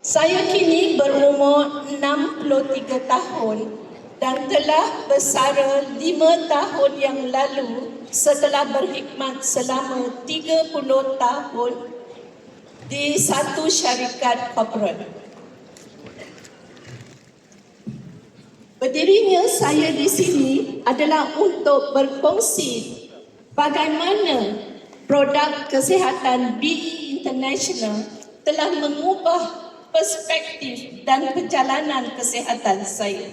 Saya kini berumur 63 tahun dan telah bersara 5 tahun yang lalu setelah berkhidmat selama 30 tahun di satu syarikat korporat. Berdirinya saya di sini adalah untuk berkongsi bagaimana produk kesihatan BE International telah mengubah perspektif dan perjalanan kesihatan saya.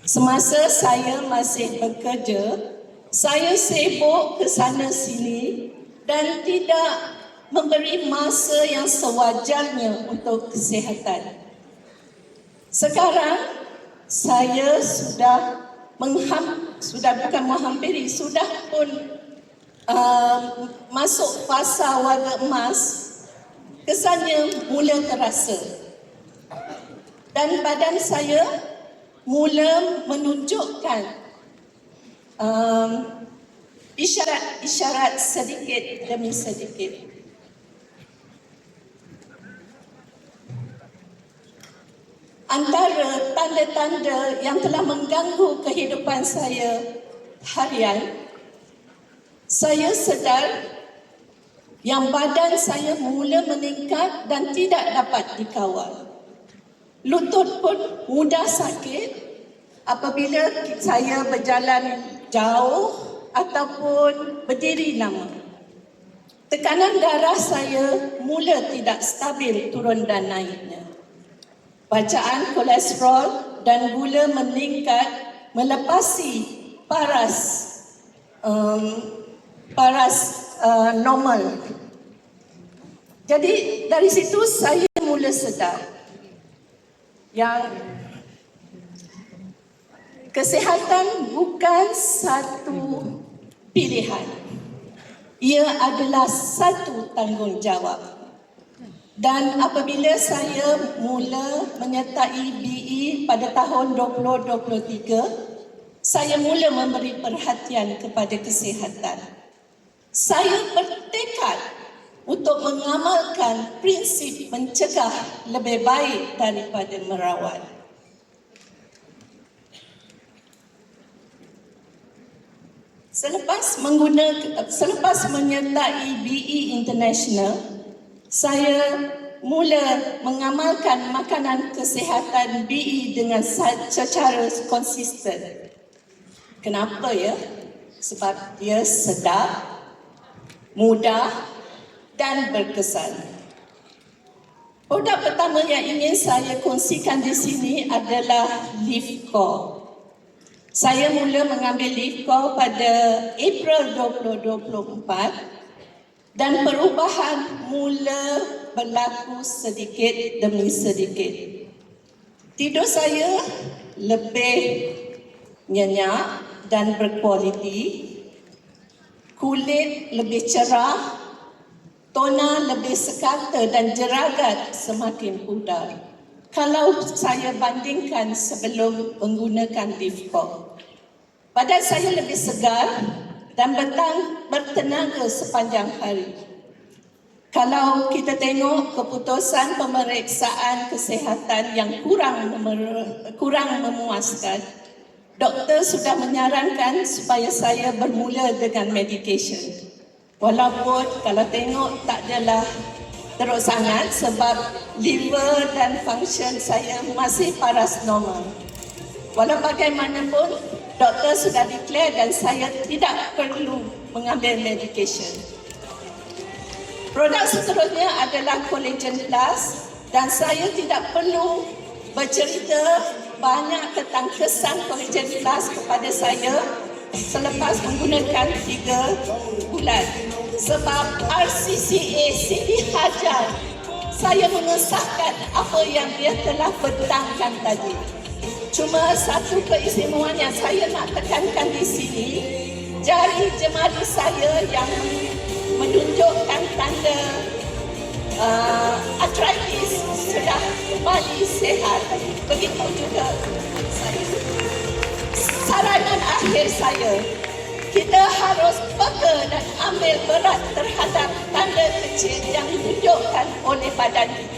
Semasa saya masih bekerja, saya sibuk ke sana sini dan tidak memberi masa yang sewajarnya untuk kesihatan. Sekarang saya sudah pun masuk fasa warga emas. Kesannya mula terasa dan badan saya mula menunjukkan isyarat-isyarat sedikit demi sedikit. Antara tanda-tanda yang telah mengganggu kehidupan saya harian, saya sedar yang badan saya mula meningkat dan tidak dapat dikawal. Lutut pun mudah sakit apabila saya berjalan jauh ataupun berdiri lama. Tekanan darah saya mula tidak stabil turun dan naiknya. Bacaan kolesterol dan gula meningkat melepasi paras normal. Jadi dari situ saya mula sedar yang kesihatan bukan satu pilihan. Ia adalah satu tanggungjawab. Dan apabila saya mula menyertai BE pada tahun 2023, saya mula memberi perhatian kepada kesihatan. Saya bertekad untuk mengamalkan prinsip mencegah lebih baik daripada merawat. Selepas menyertai BE International, saya mula mengamalkan makanan kesihatan BE dengan secara konsisten. Kenapa ya? Sebab dia sedap, mudah dan berkesan. Produk pertama yang ingin saya kongsikan di sini adalah Live Core. Saya mula mengambil Live Core pada April 2024 dan perubahan mula berlaku sedikit demi sedikit. Tidur saya lebih nyenyak dan berkualiti. Kulit lebih cerah, tona lebih sekata dan jeragat semakin pudar. Kalau saya bandingkan sebelum menggunakan Live Core, badan saya lebih segar dan bertenaga sepanjang hari. Kalau kita tengok keputusan pemeriksaan kesihatan yang kurang memuaskan, doktor sudah menyarankan supaya saya bermula dengan medication. Walaupun kalau tengok tak adalah teruk sangat sebab liver dan function saya masih paras normal. Walau bagaimanapun, doktor sudah declare dan saya tidak perlu mengambil medication. Produk seterusnya adalah Collagen Plus dan saya tidak perlu bercerita banyak tentang kesan Collagen Plus kepada saya selepas menggunakan 3 bulan. Sebab RCCA Siti Hajar, saya mengesahkan apa yang dia telah bentangkan tadi. Cuma satu keistimewaan yang saya nak tekankan di sini, jari jemari saya yang menunjukkan tanda arthritis sudah kembali sihat. Begitu juga saya. Saranan akhir saya, kita harus peka dan ambil berat terhadap tanda kecil yang ditunjukkan oleh badan kita.